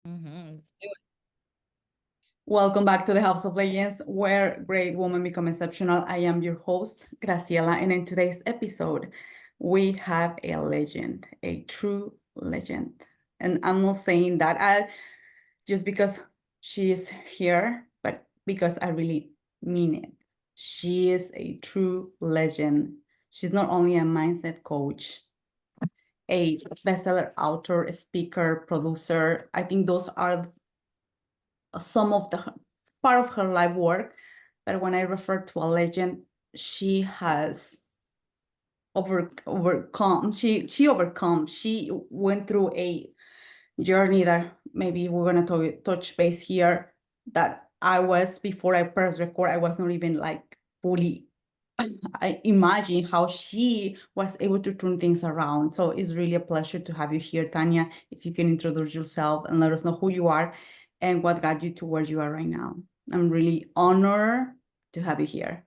Let's do it. Welcome back to the House of Legends, where great women become exceptional. I am your host, Graciela, and in today's episode, we have a legend, a true legend. And I'm not saying that just because she is here, but because I really mean it. She is a true legend. She's not only a mindset coach, a bestseller author, speaker, producer. I think those are some of the part of her life work. But when I refer to a legend, she has overcome. She overcome. She went through a journey that maybe we're gonna touch base here. That I was before I press record. I was not even like fully. I imagine how she was able to turn things around. So it's really a pleasure to have you here, Tanya. If you can introduce yourself and let us know who you are and what got you to where you are right now. I'm really honored to have you here.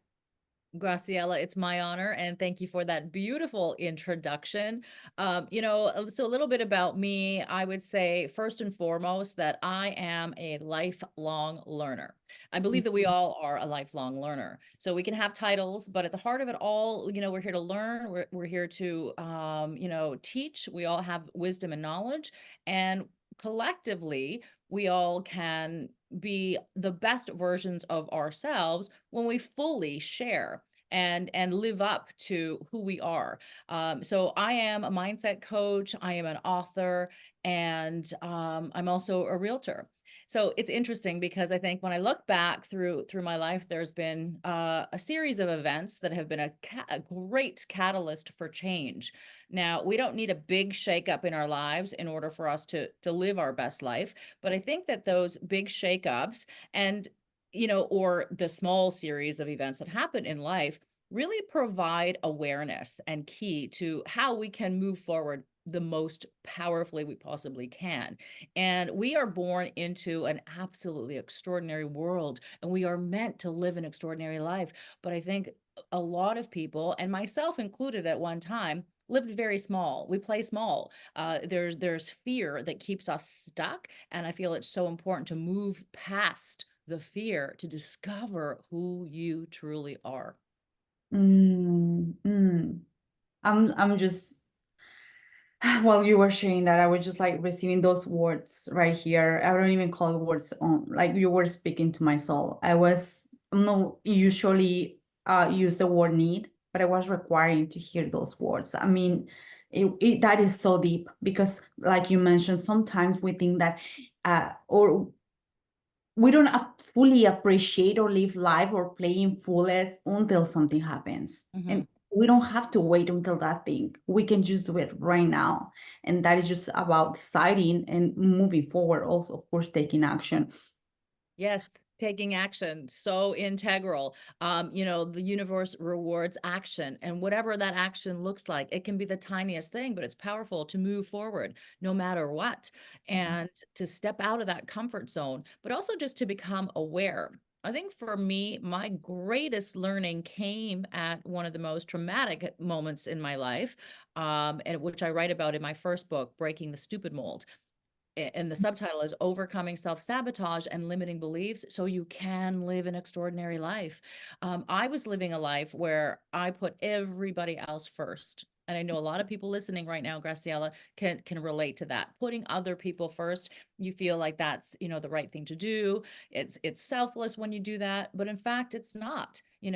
Graciela, it's my honor, and thank you for that beautiful introduction. So a little bit about me, I would say first and foremost that I am a lifelong learner. I believe that we all are a lifelong learner. So we can have titles, but at the heart of it all, we're here to learn. We're here to, teach. We all have wisdom and knowledge, and collectively, we all can be the best versions of ourselves when we fully share and live up to who we are. So I am a mindset coach, I am an author, and I'm also a realtor. So it's interesting because I think when I look back through my life, there's been a series of events that have been a great catalyst for change. Now, we don't need a big shakeup in our lives in order for us to live our best life, but I think that those big shakeups and or the small series of events that happen in life really provide awareness and key to how we can move forward the most powerfully we possibly can. And we are born into an absolutely extraordinary world, and we are meant to live an extraordinary life. But I think a lot of people, and myself included at one time, lived very small. We play small. There's fear that keeps us stuck, and I feel it's so important to move past the fear to discover who you truly are. Mm, mm. I'm just while you were sharing that, I was just like receiving those words right here. I don't even call it words on like you were speaking to my soul. I'm not usually use the word need, but I was requiring to hear those words. I mean, that is so deep because like you mentioned, sometimes we think that or we don't fully appreciate or live life or play in fullest until something happens. Mhm. And we don't have to wait until that thing. We can just do it right now. And that is just about deciding and moving forward. Also, of course, taking action. Yes, taking action, so integral. The universe rewards action, and whatever that action looks like, it can be the tiniest thing, but it's powerful to move forward no matter what, and to step out of that comfort zone, but also just to become aware. I think for me, my greatest learning came at one of the most traumatic moments in my life, and which I write about in my first book, Breaking the Stupid Mold. And the subtitle is Overcoming Self-Sabotage and Limiting Beliefs So You Can Live an Extraordinary Life. I was living a life where I put everybody else first. And I know a lot of people listening right now, Graciela, can relate to that. Putting other people first, you feel like that's, the right thing to do. It's selfless when you do that, but in fact, it's not. You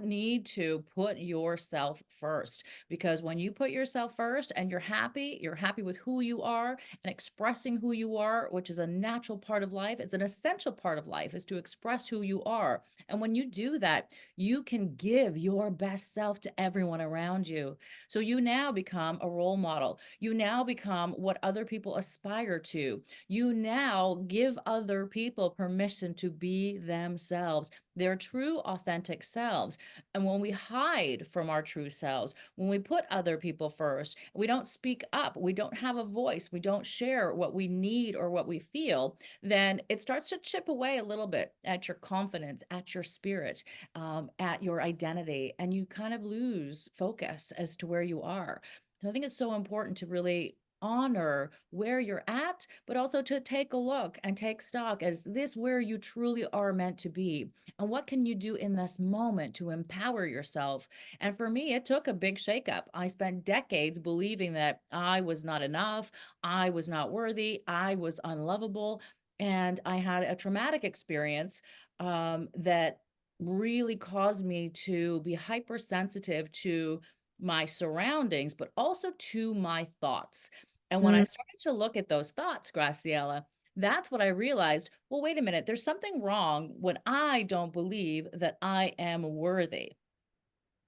need to put yourself first, because when you put yourself first and you're happy with who you are and expressing who you are, which is a natural part of life. It's an essential part of life, is to express who you are. And when you do that, you can give your best self to everyone around you. So you now become a role model. You now become what other people aspire to. You now give other people permission to be themselves, their true, authentic selves. And when we hide from our true selves, when we put other people first, we don't speak up, we don't have a voice, we don't share what we need or what we feel, then it starts to chip away a little bit at your confidence, at your spirit, at your identity, and you kind of lose focus as to where you are. So I think it's so important to really honor where you're at, but also to take a look and take stock. Is this where you truly are meant to be? And what can you do in this moment to empower yourself? And for me, it took a big shakeup. I spent decades believing that I was not enough, I was not worthy, I was unlovable. And I had a traumatic experience that really caused me to be hypersensitive to my surroundings, but also to my thoughts. And when I Mm, started to look at those thoughts, Graciela, that's what I realized. Well, wait a minute, there's something wrong when I don't believe that I am worthy.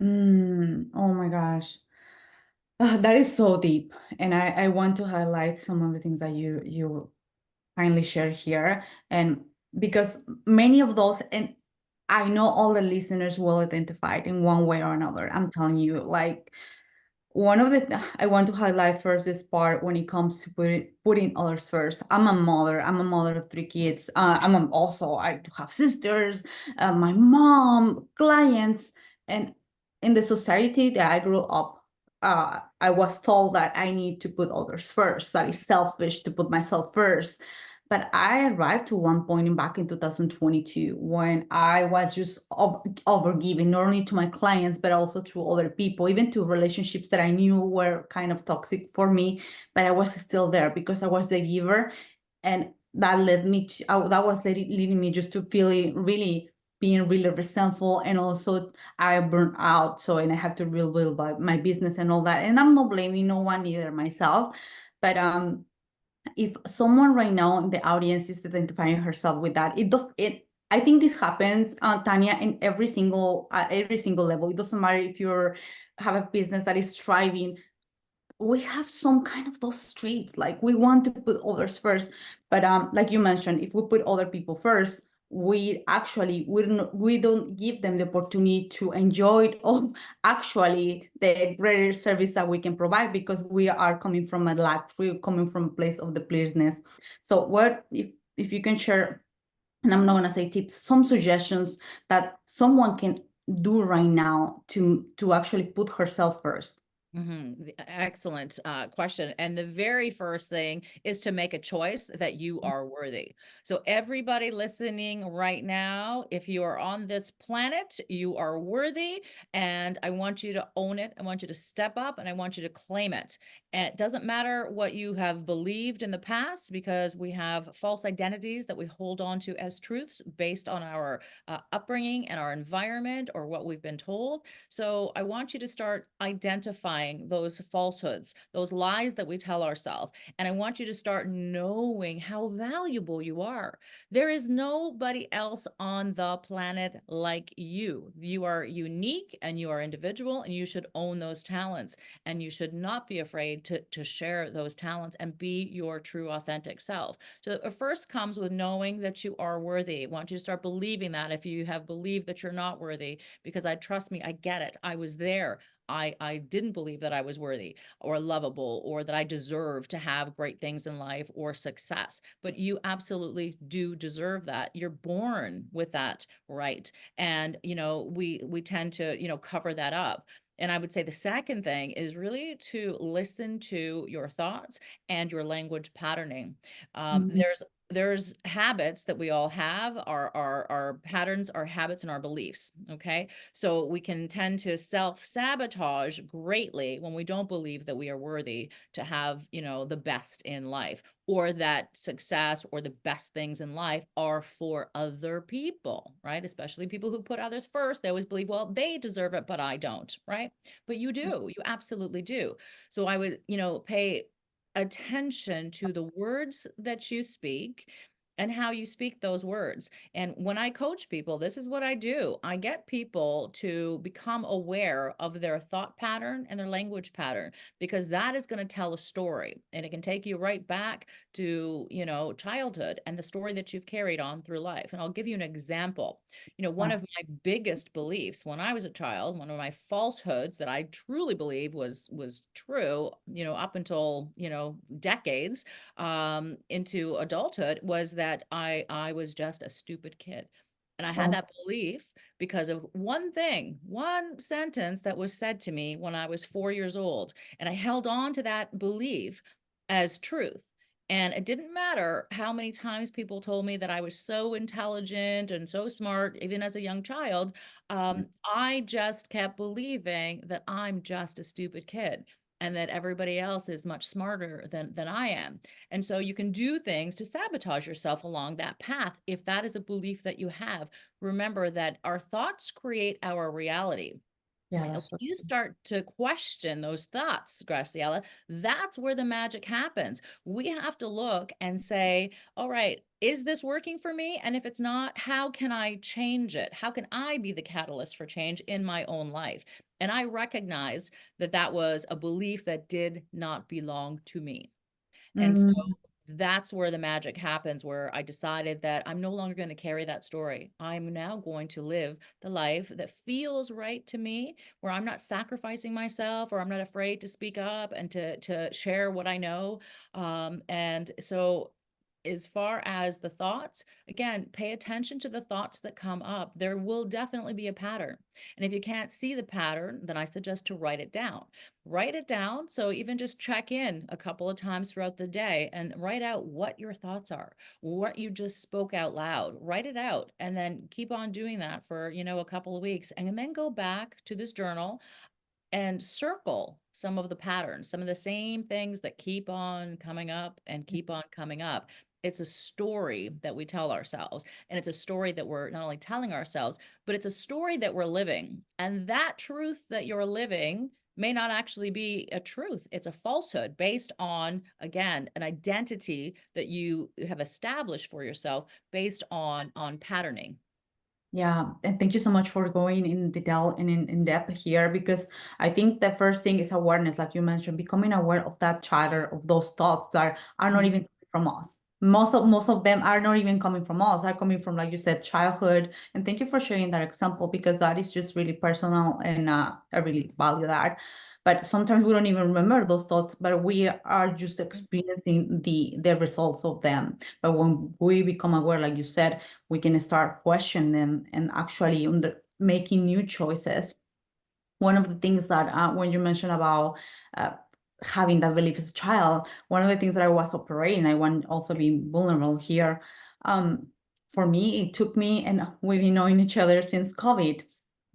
oh my gosh. That is so deep. And I want to highlight some of the things that you kindly share here. And because many of those, and I know all the listeners will identify it in one way or another. I'm telling you, like one of the I want to highlight first this part when it comes to putting others first. I'm a mother. I'm a mother of three kids. Also I do have sisters, my mom, clients, and in the society that I grew up, I was told that I need to put others first. That is selfish to put myself first. But I arrived to one point back in 2022 when I was just overgiving, not only to my clients, but also to other people, even to relationships that I knew were kind of toxic for me. But I was still there because I was the giver. And that led me to, that was leading me just to feeling really, being really resentful. And also I burned out. So, and I have to rebuild my business and all that. And I'm not blaming no one, either myself. But, if someone right now in the audience is identifying herself with that, I think this happens, Tania, in every single level. It doesn't matter if you're have a business that is thriving. We have some kind of those traits, like we want to put others first. But like you mentioned, if we put other people first, we don't give them the opportunity to enjoy it all, actually the greater service that we can provide, because we are coming from a lack, we're coming from a place of the depleteness. So what if you can share, and I'm not going to say tips, some suggestions that someone can do right now to actually put herself first. Excellent question. And the very first thing is to make a choice that you are worthy. So, everybody listening right now, if you are on this planet, you are worthy. And I want you to own it. I want you to step up and I want you to claim it. And it doesn't matter what you have believed in the past, because we have false identities that we hold on to as truths based on our upbringing and our environment or what we've been told. So I want you to start identifying those falsehoods, those lies that we tell ourselves. And I want you to start knowing how valuable you are. There is nobody else on the planet like you. You are unique and you are individual, and you should own those talents. And you should not be afraid to share those talents and be your true, authentic self. So it first comes with knowing that you are worthy. I want you to start believing that. If you have believed that you're not worthy, because trust me, I get it. I was there. I didn't believe that I was worthy or lovable or that I deserve to have great things in life or success. But you absolutely do deserve that. You're born with that right. And we tend to, cover that up. And I would say the second thing is really to listen to your thoughts and your language patterning. Mhm. There's habits that we all have, our patterns, our habits, and our beliefs. Okay. So we can tend to self-sabotage greatly when we don't believe that we are worthy to have, the best in life, or that success or the best things in life are for other people, right? Especially people who put others first. They always believe, well, they deserve it, but I don't, right? But you do, you absolutely do. So I would, pay attention to the words that you speak and how you speak those words. And when I coach people, this is what I do. I get people to become aware of their thought pattern and their language pattern, because that is going to tell a story, and it can take you right back to, childhood and the story that you've carried on through life. And I'll give you an example. One Wow. of my biggest beliefs when I was a child, one of my falsehoods that I truly believe was true, up until, decades into adulthood, was that I was just a stupid kid. And I had Oh, that belief because of one thing, one sentence that was said to me when I was 4 years old. And I held on to that belief as truth. And it didn't matter how many times people told me that I was so intelligent and so smart, even as a young child. I just kept believing that I'm just a stupid kid and that everybody else is much smarter than I am. And so you can do things to sabotage yourself along that path if that is a belief that you have. Remember that our thoughts create our reality. Yeah, And that's when so you start to question those thoughts, Graciela, that's where the magic happens. We have to look and say, all right, is this working for me? And if it's not, how can I change it? How can I be the catalyst for change in my own life? And I recognized that that was a belief that did not belong to me. And so true. that's where the magic happens, where I decided that I'm no longer going to carry that story. I'm now going to live the life that feels right to me, where I'm not sacrificing myself or I'm not afraid to speak up and to share what I know. And so as far as the thoughts, again, pay attention to the thoughts that come up. There will definitely be a pattern. And if you can't see the pattern, then I suggest to write it down. Write it down. So even just check in a couple of times throughout the day and write out what your thoughts are, what you just spoke out loud. Write it out and then keep on doing that for, a couple of weeks and then go back to this journal and circle some of the patterns, some of the same things that keep on coming up and keep on coming up. It's a story that we tell ourselves, and it's a story that we're not only telling ourselves, but it's a story that we're living. And that truth that you're living may not actually be a truth. It's a falsehood based on, again, an identity that you have established for yourself based on patterning. Yeah, and thank you so much for going in detail and in depth here, because I think the first thing is awareness, like you mentioned, becoming aware of that chatter, of those thoughts that are not Mhm. even from us. Most of them are not even coming from us, are coming from, like you said, childhood. And thank you for sharing that example, because that is just really personal, and I really value that. But sometimes we don't even remember those thoughts, but we are just experiencing the results of them. But when we become aware, like you said, we can start questioning them and actually making new choices. One of the things that when you mentioned about uh, having that belief as a child, one of the things that I was operating, I want also be vulnerable here. Um, for me, it took me, and we've been knowing each other since COVID.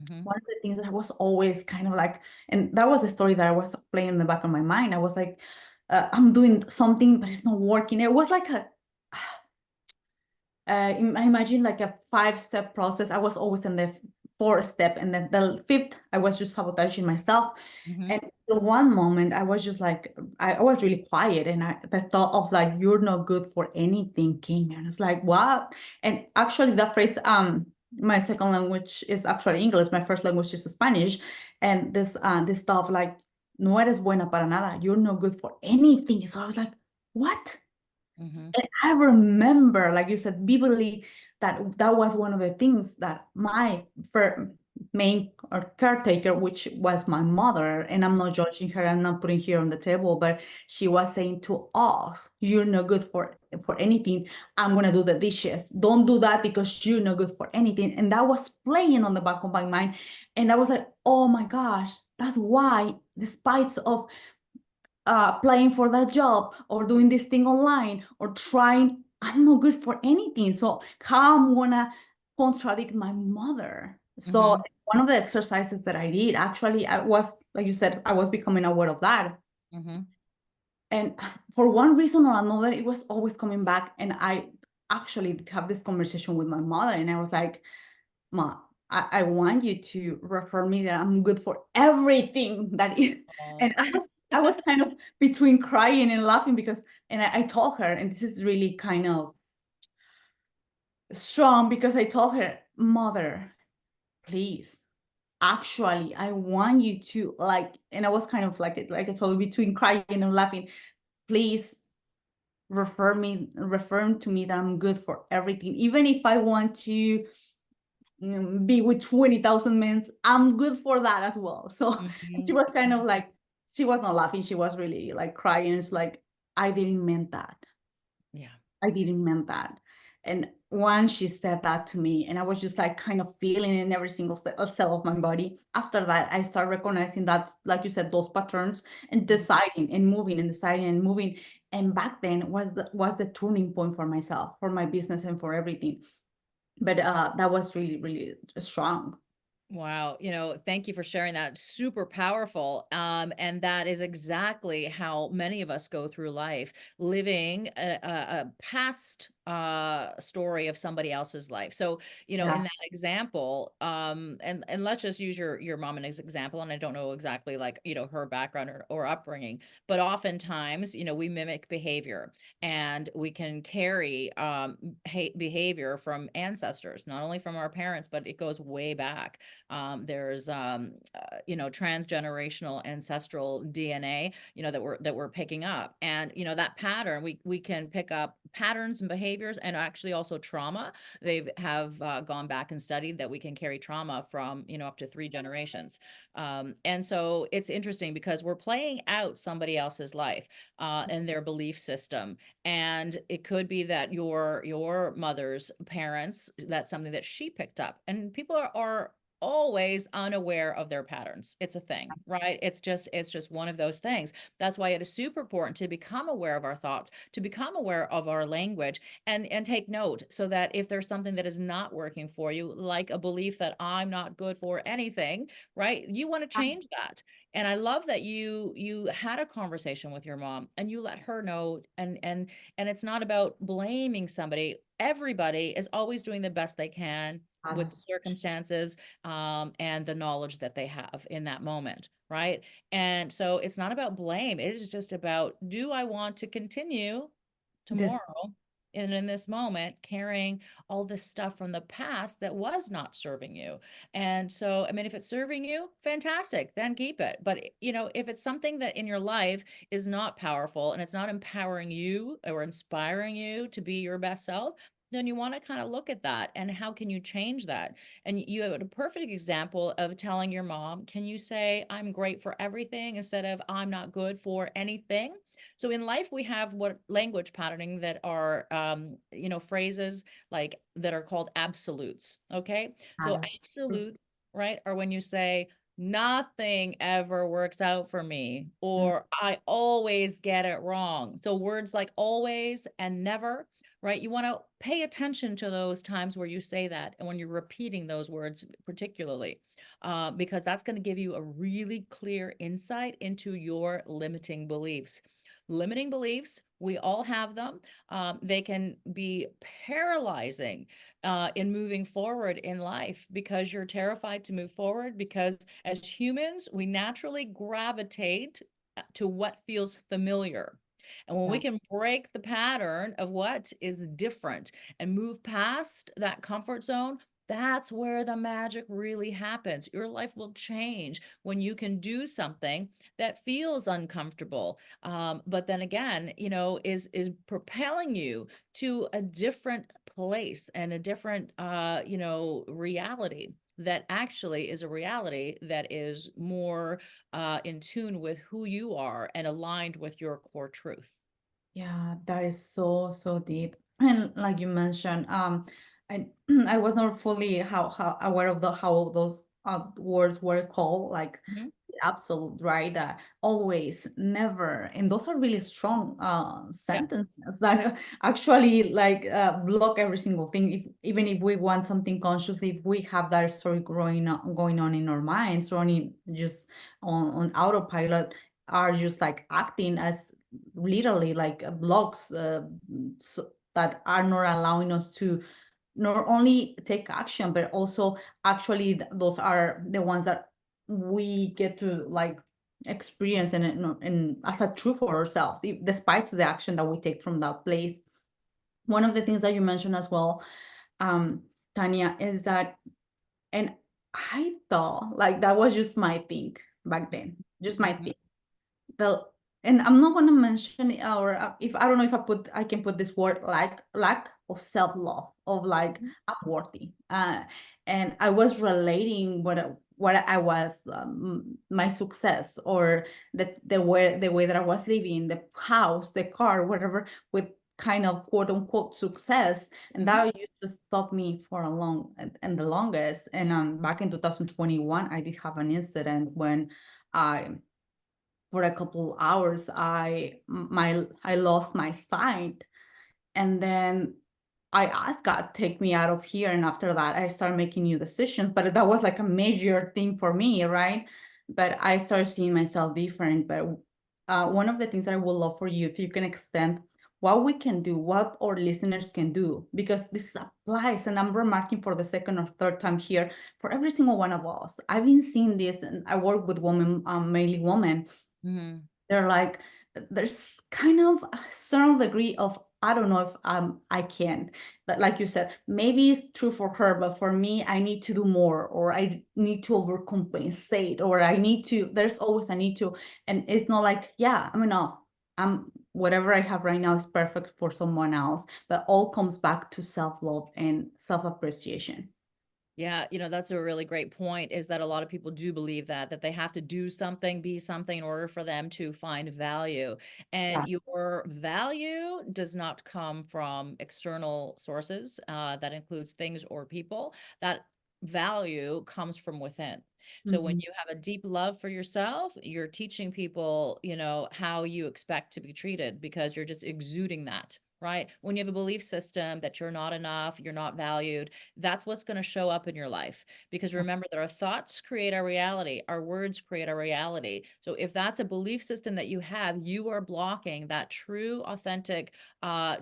Mhm. One of the things that I was always kind of like, and that was the story that I was playing in the back of my mind. I was like, I'm doing something, but it's not working. It was like I imagine like a 5-step process. I was always in the fourth step, and then the fifth, I was just sabotaging myself. Mhm. And the one moment, I was just like, I was really quiet, and the thought of like, you're not good for anything came, and it's like, what? And actually, that phrase, my second language is actually English. My first language is Spanish, and this stuff like, no eres buena para nada. You're not good for anything. So I was like, what? Mhm. And I remember, like you said, vividly, that that was one of the things that my main or caretaker, which was my mother, and I'm not judging her, I'm not putting her on the table, but she was saying to us, "You're not good for anything. I'm gonna do the dishes. Don't do that because you're not good for anything." And that was playing on the back of my mind, and I was like, "Oh my gosh, that's why, despite of applying for that job or doing this thing online or trying, I'm not good for anything. So how I'm gonna contradict my mother?" So Mhm. one of the exercises that I did, actually, I was, like you said, I was becoming aware of that. Mhm. And for one reason or another, it was always coming back. And I actually have this conversation with my mother, and I was like, "Ma, I want you to refer me that I'm good for everything that is." Oh. And I was kind of between crying and laughing, because, and I told her, and this is really kind of strong, because I told her, "Mother, please, actually, I want you to like," and I was kind of like I told you, between crying and laughing, "Please refer to me that I'm good for everything. Even if I want to be with 20,000 men, I'm good for that as well." So she Mhm. was kind of like, she was not laughing. She was really like crying. It's like, I didn't mean that. Yeah. I didn't mean that. And once she said that to me, and I was just like kind of feeling in every single cell of my body. After that, I started recognizing that, like you said, those patterns, and Mhm. deciding and moving and deciding and moving. And back then was the turning point for myself, for my business, and for everything. But that was really, really strong. Wow, thank you for sharing that. Super powerful. And that is exactly how many of us go through life, living a past story of somebody else's life. So, Yeah, in that example, and let's just use your mom as example. And I don't know exactly like, her background or upbringing, but oftentimes, we mimic behavior and we can carry behavior from ancestors, not only from our parents, but it goes way back. There's transgenerational ancestral DNA, that we're picking up. And that pattern, we can pick up patterns and behaviors, and actually also trauma. They have gone back and studied that we can carry trauma from up to 3 generations. And so it's interesting because we're playing out somebody else's life and their belief system. And it could be that your mother's parents, that's something that she picked up. And people are always unaware of their patterns. It's a thing, right? It's just one of those things. That's why it is super important to become aware of our thoughts, to become aware of our language, and take note, so that if there's something that is not working for you, like a belief that I'm not good for anything, right? You want to change that. And I love that you had a conversation with your mom and you let her know, and it's not about blaming somebody. Everybody is always doing the best they can with the that's circumstances, and the knowledge that they have in that moment, right? And so it's not about blame. It is just about, do I want to continue this. tomorrow and in this moment carrying all this stuff from the past that was not serving you? And so, I mean, if it's serving you, fantastic, then keep it. But if it's something that in your life is not powerful and it's not empowering you or inspiring you to be your best self, then you want to kind of look at that and how can you change that? And you have a perfect example of telling your mom, can you say, I'm great for everything, instead of I'm not good for anything? So in life, we have what language patterning that are, phrases like that are called absolutes. Okay. So That's true. absolute, right, are when you say, nothing ever works out for me, Mm, or I always get it wrong. So words like always and never, right? You want to pay attention to those times where you say that and when you're repeating those words, particularly, because that's going to give you a really clear insight into your limiting beliefs. Limiting beliefs, we all have them. They can be paralyzing in moving forward in life because you're terrified to move forward, because as humans, we naturally gravitate to what feels familiar. And when we yeah, can break the pattern of what is different and move past that comfort zone, that's where the magic really happens. Your life will change when you can do something that feels uncomfortable, but then again, is propelling you to a different place and a different, reality that actually is a reality that is more in tune with who you are and aligned with your core truth. yeah, that is so, so deep. And like you mentioned, I I was not fully how aware of the how those words were called, like Mhm. absolute, right? Always, never, and those are really strong Yeah. sentences that actually like block every single thing. If even if we want something consciously, if we have that story going on in our minds, running just on autopilot, are just like acting as literally like blocks that are not allowing us to not only take action, but also actually those are the ones that we get to like experience and as a truth for ourselves, despite the action that we take from that place. One of the things that you mentioned as well, um, Tania, is that, and I thought like that was just my thing back then, just my Mhm. thing the and I'm not going to mention it, or if I don't know if I can put this word like lack of self-love of like Mhm. I'm worthy. And I was relating what I was my success or the way that I was living, the house, the car, whatever, with kind of quote unquote success, and Mhm. that used to stop me for a long and the longest. And back in 2021 I did have an incident when I for a couple hours, I lost my sight. And then I asked God, take me out of here. And after that, I started making new decisions. But that was like a major thing for me, right? But I started seeing myself different. But one of the things that I would love for you, if you can extend what we can do, what our listeners can do, because this applies, and I'm remarking for the second or third time here, for every single one of us. I've been seeing this, and I work with women, mainly women. Mhm. They're like, there's kind of a certain degree of, I don't know if I can, but like you said, maybe it's true for her, but for me, I need to do more, or I need to overcompensate, or I need to, there's always a need to. And it's not like, yeah, I'm enough. I'm whatever I have right now is perfect for someone else, but all comes back to self-love and self-appreciation. Yeah, that's a really great point, is that a lot of people do believe that they have to do something, be something in order for them to find value. And Yeah. your value does not come from external sources, that includes things or people. That value comes from within. So when Mhm. you have a deep love for yourself, you're teaching people, how you expect to be treated, because you're just exuding that. Right. When you have a belief system that you're not enough, you're not valued, that's what's going to show up in your life. Because remember that our thoughts create our reality, our words create our reality. So if that's a belief system that you have, you are blocking that true, authentic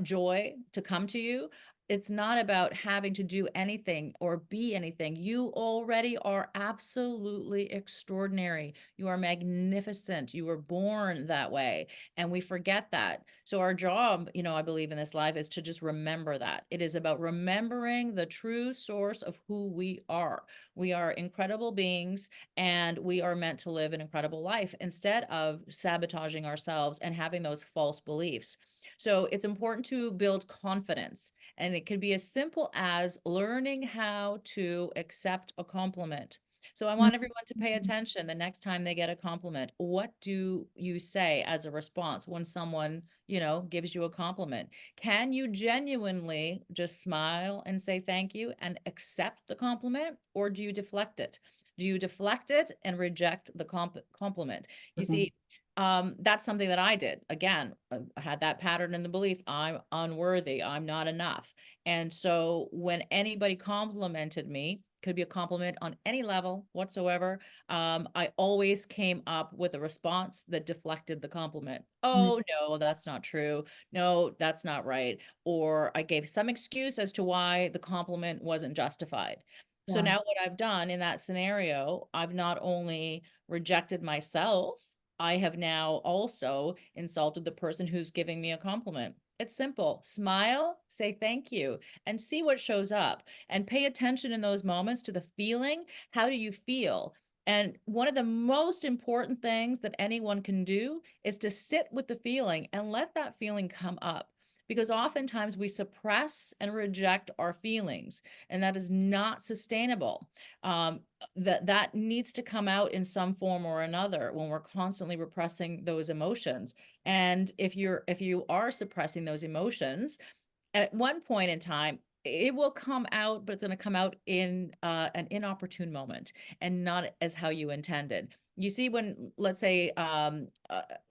joy to come to you. It's not about having to do anything or be anything. You already are absolutely extraordinary. You are magnificent. You were born that way. And we forget that. So our job, I believe in this life, is to just remember that. It is about remembering the true source of who we are. We are incredible beings, and we are meant to live an incredible life instead of sabotaging ourselves and having those false beliefs. So it's important to build confidence, and it could be as simple as learning how to accept a compliment. So I want everyone to pay Mhm. attention the next time they get a compliment. What do you say as a response when someone, gives you a compliment? Can you genuinely just smile and say thank you and accept the compliment, or do you deflect it? Do you deflect it and reject the compliment? You Mhm. see, that's something that I did. Again, I had that pattern in the belief, I'm unworthy, I'm not enough. And so when anybody complimented me, could be a compliment on any level whatsoever, I always came up with a response that deflected the compliment. Mhm. Oh, no, that's not true. No, that's not right. Or I gave some excuse as to why the compliment wasn't justified. So Yeah. now what I've done in that scenario, I've not only rejected myself, I have now also insulted the person who's giving me a compliment. It's simple. Smile, say thank you, and see what shows up. And pay attention in those moments to the feeling. How do you feel? And one of the most important things that anyone can do is to sit with the feeling and let that feeling come up. Because oftentimes we suppress and reject our feelings, and that is not sustainable. That needs to come out in some form or another when we're constantly repressing those emotions. And if you are suppressing those emotions, at one point in time, it will come out, but it's going to come out in an inopportune moment and not as how you intended. You see, when, let's say,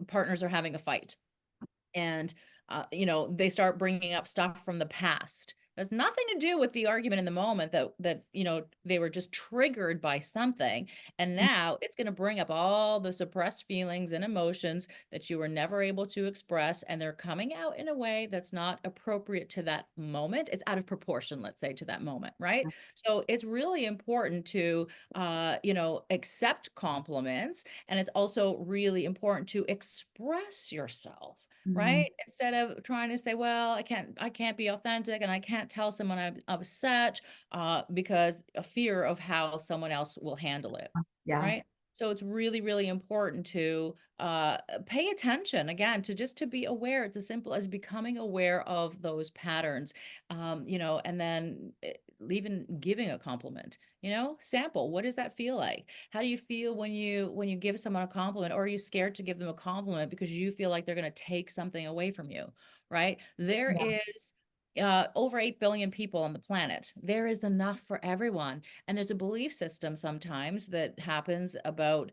partners are having a fight, and they start bringing up stuff from the past. It has nothing to do with the argument in the moment, that they were just triggered by something, and now it's going to bring up all the suppressed feelings and emotions that you were never able to express, and they're coming out in a way that's not appropriate to that moment. It's out of proportion, let's say, to that moment, right? So it's really important to accept compliments, and it's also really important to express yourself, Mhm. right? Instead of trying to say, well, I can't be authentic, and I can't tell someone I'm upset, because a fear of how someone else will handle it, Yeah. right? So it's really, really important to pay attention, again, to just to be aware. It's as simple as becoming aware of those patterns, and then even giving a compliment, sample. What does that feel like? How do you feel when you give someone a compliment, or are you scared to give them a compliment because you feel like they're going to take something away from you, right? There Yeah. is over 8 billion people on the planet. There is enough for everyone. And there's a belief system sometimes that happens about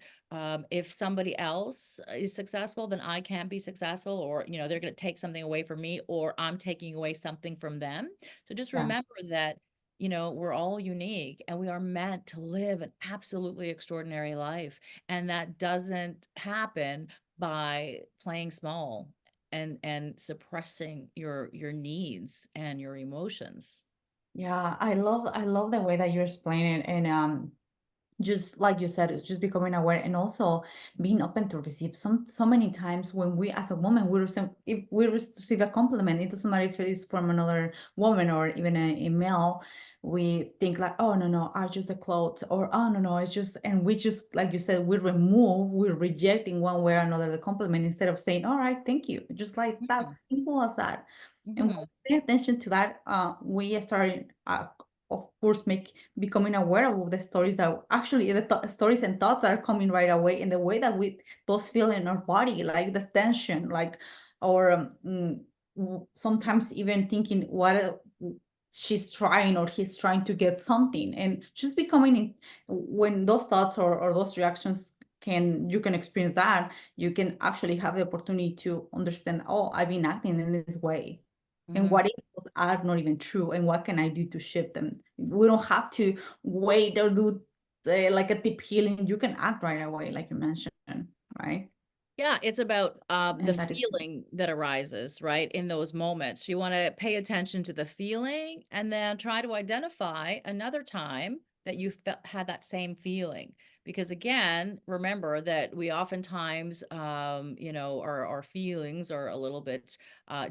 if somebody else is successful, then I can't be successful, or, they're going to take something away from me, or I'm taking away something from them. So just Yeah. remember that, we're all unique and we are meant to live an absolutely extraordinary life. And that doesn't happen by playing small and suppressing your needs and your emotions. Yeah, I love the way that you explain it. And just like you said, it's just becoming aware and also being open to receive. So many times when we as a woman, we receive, if we receive a compliment, it doesn't matter if it is from another woman or even a male, we think like, oh no no, are just the clothes, or oh no no, it's just, and we just, like you said, we're rejecting one way or another the compliment instead of saying, all right, thank you, just like that, Mhm, simple as that. And when mhm. we pay attention to that, we start, of course, becoming aware of the stories that actually the stories and thoughts are coming right away, in the way that we those feel in our body, like the tension, like, or sometimes even thinking what she's trying or he's trying to get something, and just becoming when those thoughts or those reactions, you can experience that, you can actually have the opportunity to understand, oh, I've been acting in this way, and Mhm. what if those are not even true, and what can I do to shift them? We don't have to wait or do like a deep healing. You can act right away, like you mentioned, right? Yeah, it's about the And that is, feeling that arises, right, in those moments. You want to pay attention to the feeling and then try to identify another time that you had that same feeling. Because again, remember that we oftentimes, our feelings are a little bit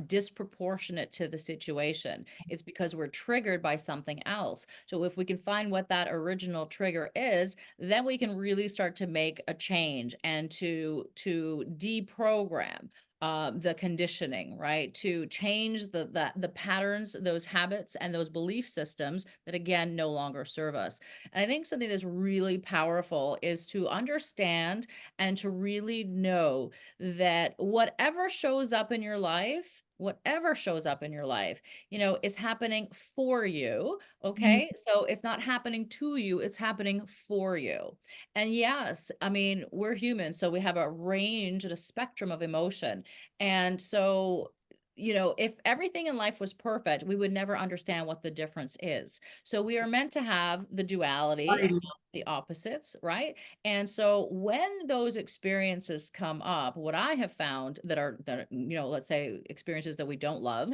disproportionate to the situation. It's because we're triggered by something else. So if we can find what that original trigger is, then we can really start to make a change and to deprogram the conditioning, right? To change the patterns, those habits, and those belief systems that again no longer serve us. And I think something that's really powerful is to understand and to really know that whatever shows up in your life, whatever shows up in your life, is happening for you. mhm, Okay. So it's not happening to you, it's happening for you. And yes, I mean, we're human, so we have a range and a spectrum of emotion. And so, if everything in life was perfect, we would never understand what the difference is. So we are meant to have the duality, already, the opposites, right? And so when those experiences come up, what I have found that are, let's say experiences that we don't love,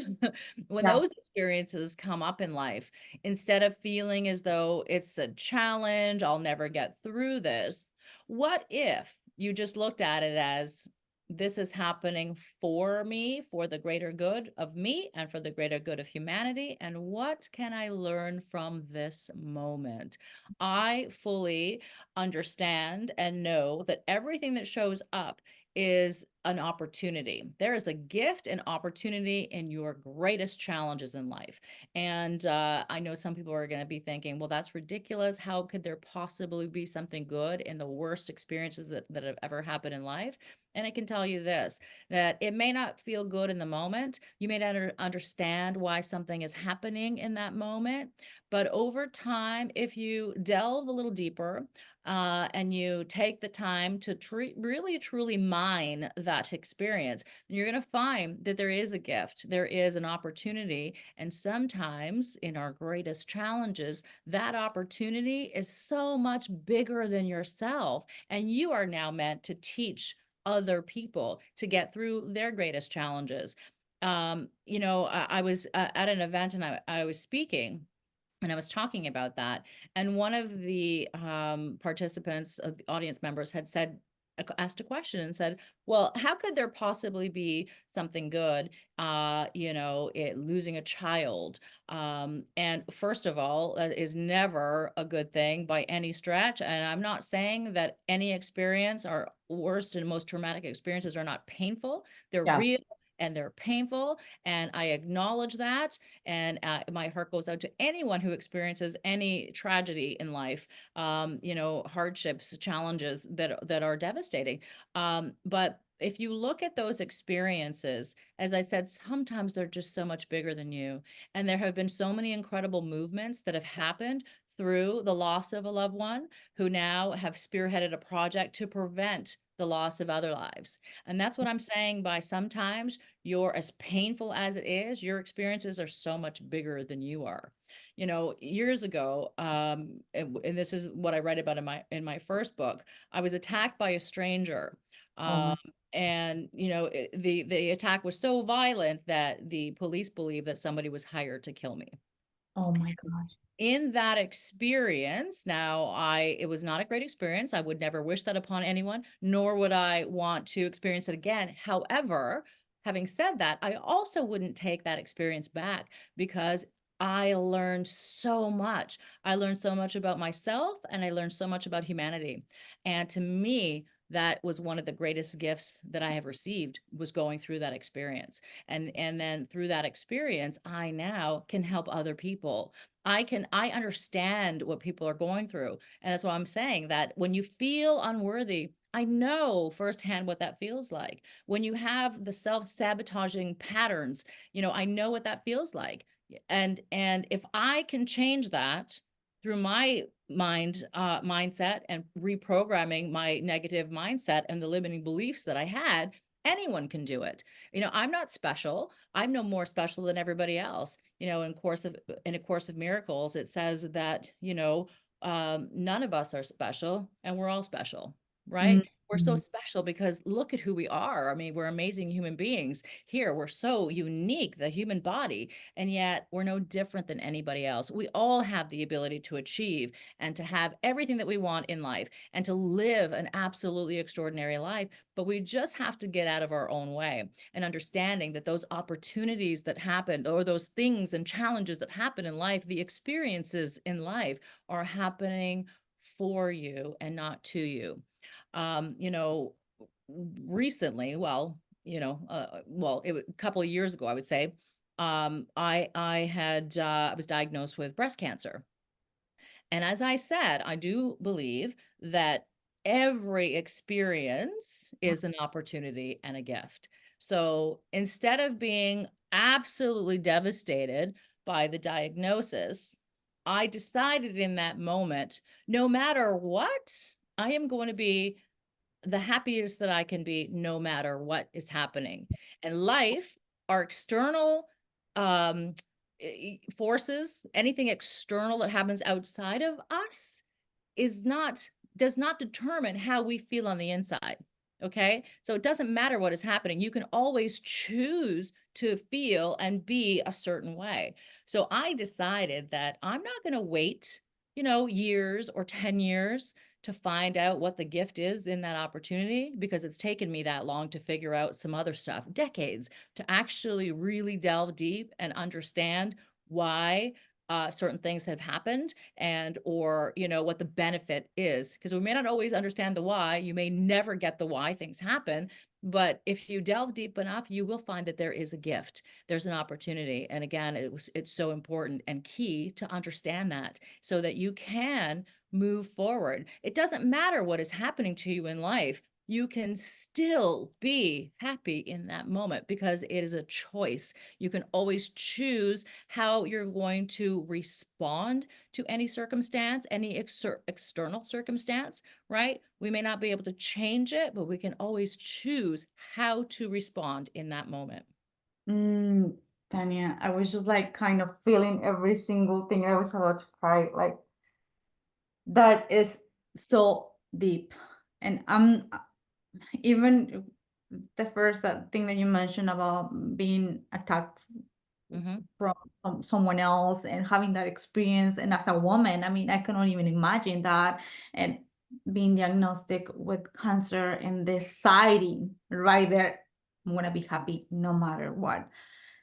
when yeah, those experiences come up in life, instead of feeling as though it's a challenge, I'll never get through this, what if you just looked at it as this is happening for me, for the greater good of me and for the greater good of humanity? And what can I learn from this moment? I fully understand and know that everything that shows up is an opportunity. There is a gift and opportunity in your greatest challenges in life. And I know some people are going to be thinking, well, that's ridiculous. How could there possibly be something good in the worst experiences that have ever happened in life? And I can tell you this, that it may not feel good in the moment. You may not understand why something is happening in that moment. But over time, if you delve a little deeper, and you take the time to really truly mine that experience, you're going to find that there is a gift, there is an opportunity. And sometimes in our greatest challenges, that opportunity is so much bigger than yourself. And you are now meant to teach other people to get through their greatest challenges. I was at an event and I was speaking and I was talking about that. And one of the participants, of the audience members, had asked a question and said, well, how could there possibly be something good, losing a child? And first of all, that is never a good thing by any stretch. And I'm not saying that any experience, our worst and most traumatic experiences, are not painful. They're yeah, real and they're painful. And I acknowledge that. And my heart goes out to anyone who experiences any tragedy in life, hardships, challenges that are devastating. But if you look at those experiences, as I said, sometimes they're just so much bigger than you. And there have been so many incredible movements that have happened through the loss of a loved one who now have spearheaded a project to prevent the loss of other lives. And that's what I'm saying by sometimes you're as painful as it is, your experiences are so much bigger than you are. You know, years ago, and this is what I write about in my first book, I was attacked by a stranger. Oh Um, my, and you know, the attack was so violent that the police believe that somebody was hired to kill me. oh my gosh. In that experience, now it was not a great experience. I would never wish that upon anyone, nor would I want to experience it again. However, having said that, I also wouldn't take that experience back because I learned so much. I learned so much about myself and I learned so much about humanity. And to me, that was one of the greatest gifts that I have received, was going through that experience. And then through that experience, I now can help other people. I understand what people are going through. And that's why I'm saying that when you feel unworthy, I know firsthand what that feels like. When you have the self-sabotaging patterns, you know, I know what that feels like. And if I can change that through my mindset and reprogramming my negative mindset and the limiting beliefs that I had, anyone can do it. You know, I'm not special. I'm no more special than everybody else. You know, in A Course of Miracles, it says that, you know, none of us are special and we're all special, right? We're so Mhm. special because look at who we are. I mean, we're amazing human beings here. We're so unique, the human body, and yet we're no different than anybody else. We all have the ability to achieve and to have everything that we want in life and to live an absolutely extraordinary life. But we just have to get out of our own way and understanding that those opportunities that happen or those things and challenges that happen in life, the experiences in life are happening for you and not to you. You know, recently, well, you know, a couple of years ago, I would say, I was diagnosed with breast cancer. And as I said, I do believe that every experience is an opportunity and a gift. So instead of being absolutely devastated by the diagnosis, I decided in that moment, no matter what, I am going to be the happiest that I can be no matter what is happening. And life, our external um, forces, anything external that happens outside of us is not does not determine how we feel on the inside. Okay? So it doesn't matter what is happening. You can always choose to feel and be a certain way. So I decided that I'm not going to wait, you know, years or 10 years to find out what the gift is in that opportunity because it's taken me that long to figure out some other stuff, decades, to actually really delve deep and understand why certain things have happened and or you know what the benefit is, because we may not always understand the why. You may never get the why things happen, but if you delve deep enough you will find that there is a gift, there's an opportunity. And again, it's so important and key to understand that so that you can move forward. It doesn't matter what is happening to you in life. You can still be happy in that moment because it is a choice. You can always choose how you're going to respond to any circumstance, any external circumstance, right? We may not be able to change it, but we can always choose how to respond in that moment. Mm, Tanya, I was just like kind of feeling every single thing. I was about to cry. Like that is so deep. And I'm even the first thing that you mentioned about being attacked Hmm. from someone else and having that experience. And as a woman, I mean, I cannot even imagine that. And being diagnostic with cancer and deciding right there, I'm gonna be happy no matter what.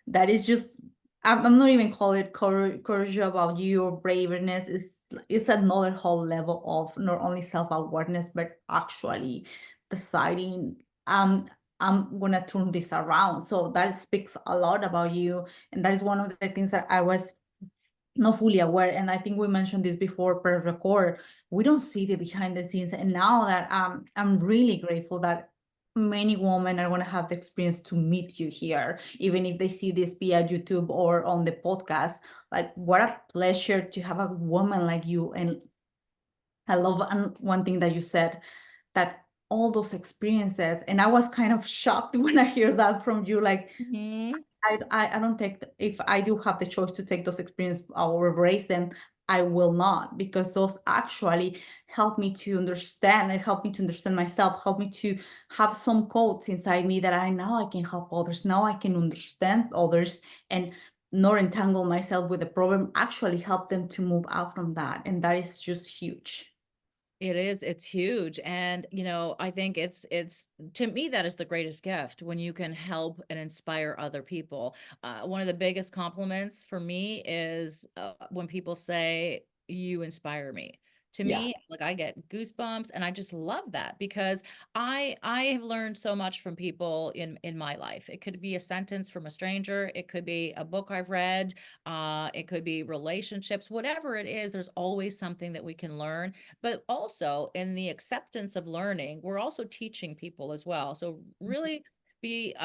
That is just, I'm not even call it courage about you or braveness. It's another whole level of not only self-awareness, but actually deciding, I'm gonna turn this around. So that speaks a lot about you. And that is one of the things that I was not fully aware. And I think we mentioned this before per record. We don't see the behind the scenes. And now that I'm really grateful that many women are going to have the experience to meet you here, even if they see this via YouTube or on the podcast. Like, what a pleasure to have a woman like you. And I love one thing that you said, that all those experiences, and I was kind of shocked when I hear that from you, like, Mhm. I don't take, if I do have the choice to take those experiences or erase them, I will not, because those actually help me to understand. It helped me to understand myself, help me to have some codes inside me that I now I can help others. Now I can understand others and not entangle myself with the problem, actually help them to move out from that. And that is just huge. It is, it's huge. And, I think it's to me, that is the greatest gift when you can help and inspire other people. One of the biggest compliments for me is when people say, you inspire me. To Yeah. me, like I get goosebumps and I just love that because I have learned so much from people in my life. It could be a sentence from a stranger, it could be a book I've read, it could be relationships, whatever it is, there's always something that we can learn, but also in the acceptance of learning, we're also teaching people as well. So really be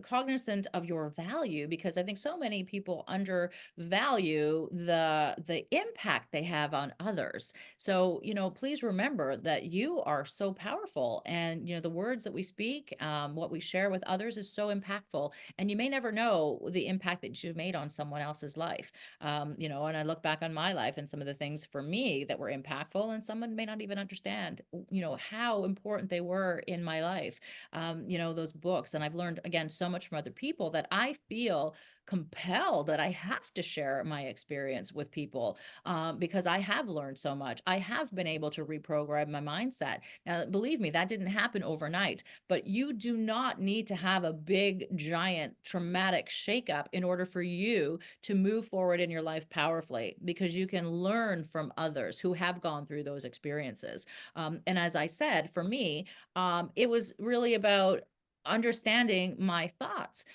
cognizant of your value, because I think so many people undervalue the impact they have on others. So, please remember that you are so powerful, and the words that we speak, what we share with others is so impactful, and you may never know the impact that you've made on someone else's life. And I look back on my life and some of the things for me that were impactful, and someone may not even understand, how important they were in my life. Those books, and I've learned again so much from other people that I feel compelled that I have to share my experience with people, because I have learned so much. I have been able to reprogram my mindset. Now, believe me, that didn't happen overnight, but you do not need to have a big, giant, traumatic shakeup in order for you to move forward in your life powerfully, because you can learn from others who have gone through those experiences. And as I said, for me, it was really about understanding my thoughts.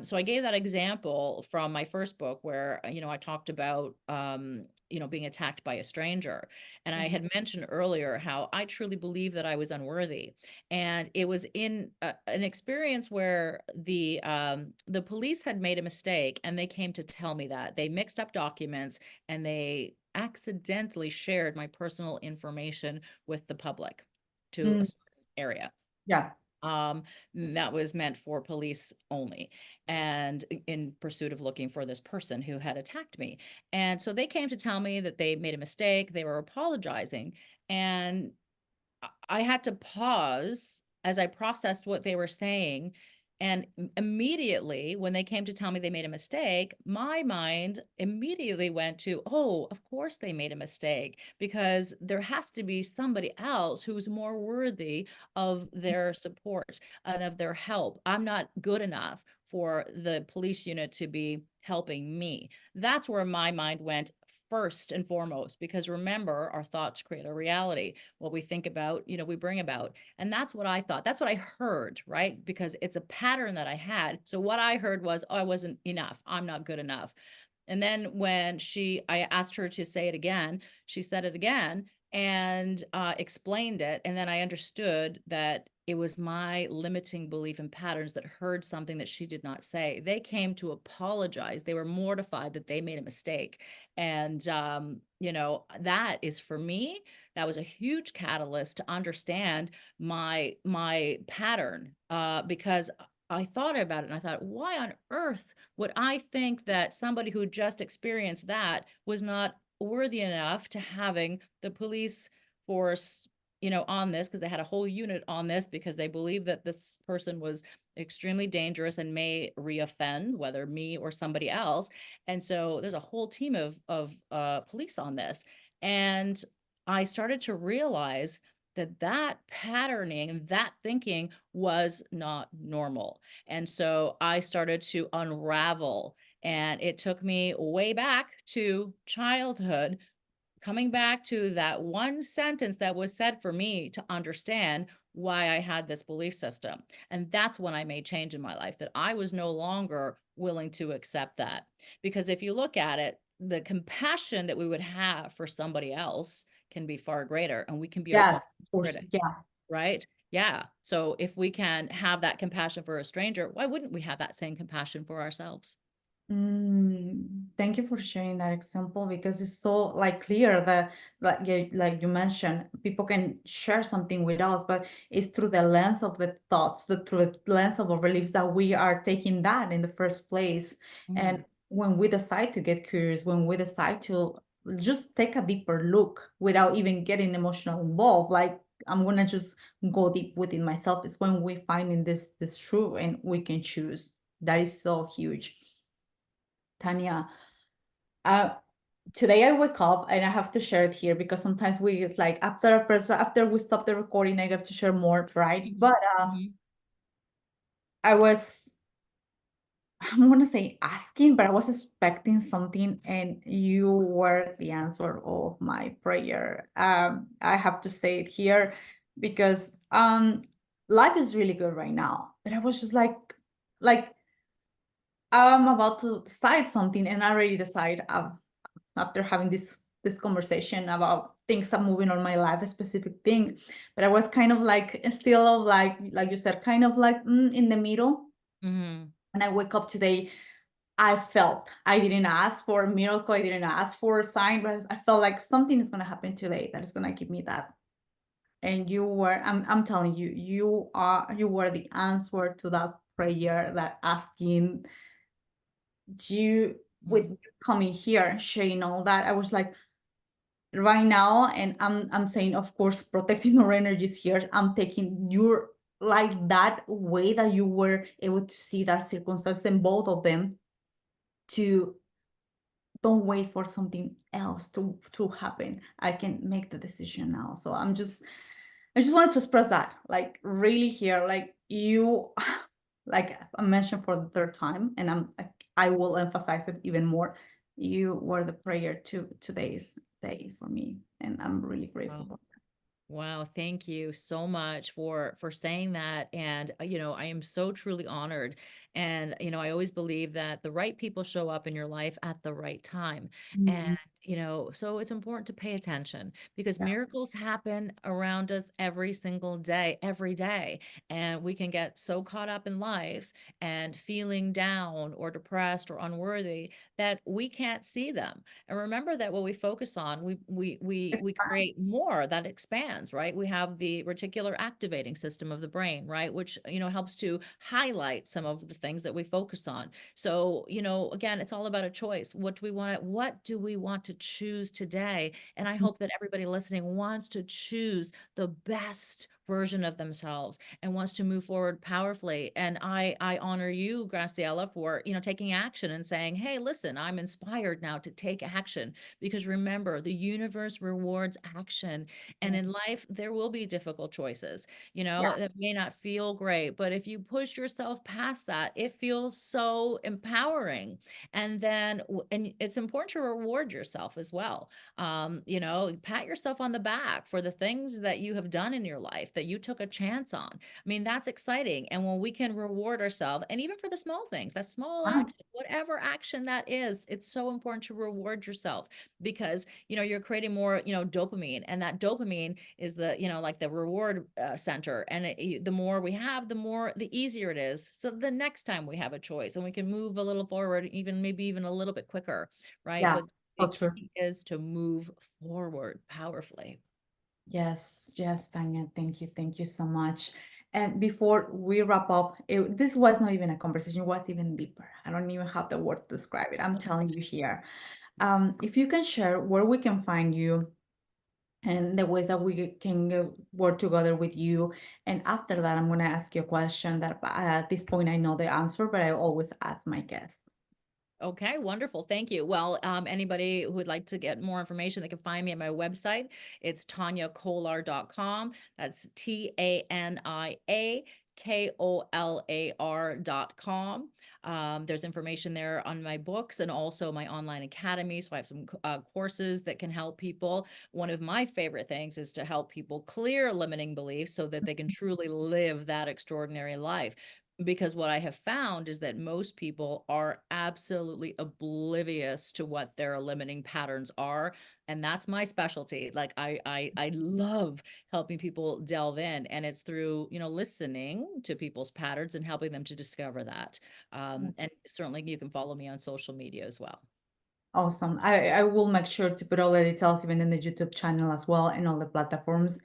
So I gave that example from my first book where, I talked about, being attacked by a stranger. And I Mhm. had mentioned earlier how I truly believe that I was unworthy. And it was in an experience where the police had made a mistake, and they came to tell me that they mixed up documents and they accidentally shared my personal information with the public to a Mm, certain area. yeah. um that was meant for police only, and in pursuit of looking for this person who had attacked me. And so they came to tell me that they made a mistake, they were apologizing, and I had to pause as I processed what they were saying. And immediately, when they came to tell me they made a mistake, my mind immediately went to, oh, of course they made a mistake, because there has to be somebody else who's more worthy of their support and of their help. I'm not good enough for the police unit to be helping me. That's where my mind went first and foremost, because remember, our thoughts create a reality. What we think about, we bring about. And that's what I thought. That's what I heard, right? Because it's a pattern that I had. So what I heard was, oh, I wasn't enough. I'm not good enough. And then when I asked her to say it again, she said it again and explained it. And then I understood that it was my limiting belief and patterns that heard something that she did not say. They came to apologize. They were mortified that they made a mistake. And, that is for me, that was a huge catalyst to understand my pattern, because I thought about it and I thought, why on earth would I think that somebody who just experienced that was not worthy enough to having the police force, on this, because they had a whole unit on this, because they believed that this person was extremely dangerous and may reoffend, whether me or somebody else. And so there's a whole team of police on this. And I started to realize that patterning and that thinking was not normal. And so I started to unravel, and it took me way back to childhood, coming back to that one sentence that was said for me to understand why I had this belief system. And that's when I made change in my life, that I was no longer willing to accept that. Because if you look at it, the compassion that we would have for somebody else can be far greater, and we can be our own Yes, of course. critic, Yeah. right? Yeah. So if we can have that compassion for a stranger, why wouldn't we have that same compassion for ourselves? Thank you for sharing that example because it's so like clear that like you mentioned, people can share something with us, but it's through the lens of the thoughts, through the lens of our beliefs that we are taking that in the first place. Mhm. And when we decide to get curious, when we decide to just take a deeper look without even getting emotional involved, like I'm gonna just go deep within myself, is when we find in this truth and we can choose. That is so huge. Tania, uh, today I wake up and I have to share it here because sometimes we it's like after we stop the recording, I get to share more, right? Mhm. But Mhm. I was I'm gonna say asking, but I was expecting something, and you were the answer of my prayer. I have to say it here because life is really good right now. But I was just like I'm about to decide something, and I already decide. After having this conversation about things that moving on my life, a specific thing. But I was kind of like still of like you said, kind of like in the middle. Mhm. And I wake up today, I felt I didn't ask for a miracle, I didn't ask for a sign, but I felt like something is gonna happen today that is gonna give me that. And you were, I'm telling you, you were the answer to that prayer, that asking you with Mhm. you coming here, sharing all that. I was like, right now, and I'm saying, of course, protecting our energies here, I'm taking your like that way that you were able to see that circumstance in both of them, to don't wait for something else to happen. I can make the decision now. So I just wanted to express that, like really here, like you, like I mentioned for the third time, and I will emphasize it even more. You were the prayer to today's day for me, and I'm really grateful Wow. for Wow, thank you so much for saying that. And I am so truly honored. And I always believe that the right people show up in your life at the right time. that. And so it's important to pay attention because Yeah, miracles happen around us every single day, every day. And we can get so caught up in life and feeling down or depressed or unworthy that we can't see them. And remember that what we focus on, we expand. create more that expands, right? We have the reticular activating system of the brain, right? Which, helps to highlight some of the things that we focus on. So, again, it's all about a choice. What do we want to choose today? And I hope that everybody listening wants to choose the best version of themselves and wants to move forward powerfully. And I honor you, Graciela, for taking action and saying, "Hey, listen, I'm inspired now to take action." Because remember, the universe rewards action, and Yeah, in life there will be difficult choices. yeah, That may not feel great, but if you push yourself past that, it feels so empowering. And then, and it's important to reward yourself as well. Pat yourself on the back for the things that you have done in your life that you took a chance on. I mean, that's exciting. And when we can reward ourselves, and even for the small things, that small wow, action, whatever action that is, it's so important to reward yourself because, you're creating more, dopamine. And that dopamine is like the reward center. And the more we have, the easier it is. So the next time we have a choice and we can move a little forward, maybe even a little bit quicker, right? yeah, But the so true. key is to move forward powerfully. Yes, yes, Tanya, thank you so much. And before we wrap up, this was not even a conversation, it was even deeper. I don't even have the word to describe it. I'm telling you here. If you can share where we can find you and the ways that we can work together with you. And after that, I'm going to ask you a question that at this point I know the answer, but I always ask my guests. Okay, wonderful. Thank you. Well, anybody who would like to get more information, they can find me at my website. It's taniakolar.com. That's TANIAKOLAR.com. There's information there on my books and also my online academy. So I have some courses that can help people. One of my favorite things is to help people clear limiting beliefs so that they can truly live that extraordinary life. Because what I have found is that most people are absolutely oblivious to what their limiting patterns are, and that's my specialty. Like I love helping people delve in, and it's through, listening to people's patterns and helping them to discover that. And certainly you can follow me on social media as well. Awesome. I will make sure to put all the details even in the YouTube channel as well and all the platforms.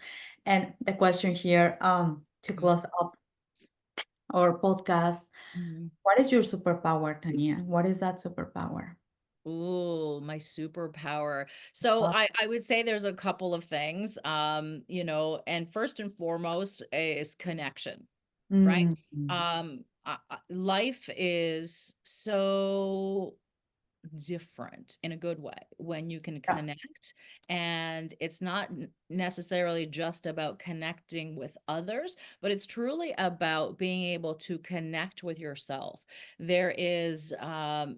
And the question here, to Mhm. close up our podcast, Mhm. what is your superpower, Tania? What is that superpower? Ooh, my superpower. So I would say there's a couple of things, and first and foremost is connection, right? Mm, Life is so different in a good way when you can yeah. connect, and it's not necessarily just about connecting with others, but it's truly about being able to connect with yourself. There is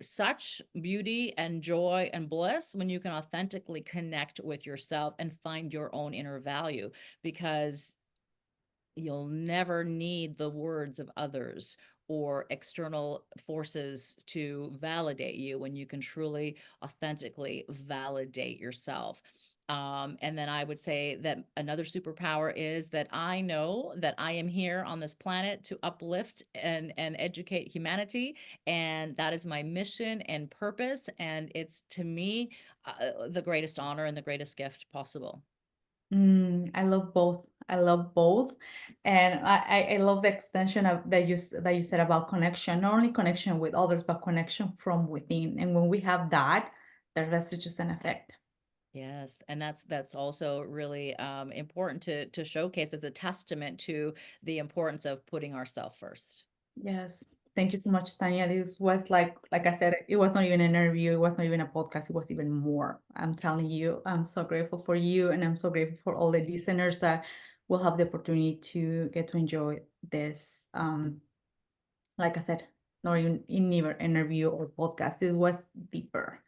such beauty and joy and bliss when you can authentically connect with yourself and find your own inner value, because you'll never need the words of others or external forces to validate you when you can truly, authentically validate yourself. And then I would say that another superpower is that I know that I am here on this planet to uplift and educate humanity. And that is my mission and purpose. And it's, to me, the greatest honor and the greatest gift possible. I love both. I love both. And I love the extension of that you said about connection, not only connection with others, but connection from within. And when we have that, the rest is just an effect. Yes, and that's also really important to showcase as a testament to the importance of putting ourselves first. Yes. Thank you so much, Tanya. This was like I said, it was not even an interview, it was not even a podcast, it was even more. I'm telling you, I'm so grateful for you, and I'm so grateful for all the listeners that will have the opportunity to get to enjoy this. Like I said, not even in neither interview or podcast. It was deeper.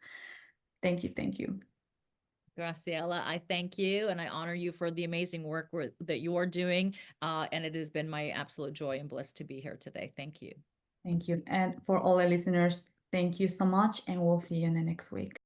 Thank you, thank you. Graciela, I thank you and I honor you for the amazing work that you're doing. And it has been my absolute joy and bliss to be here today. Thank you. Thank you. And for all the listeners, thank you so much, and we'll see you in the next week.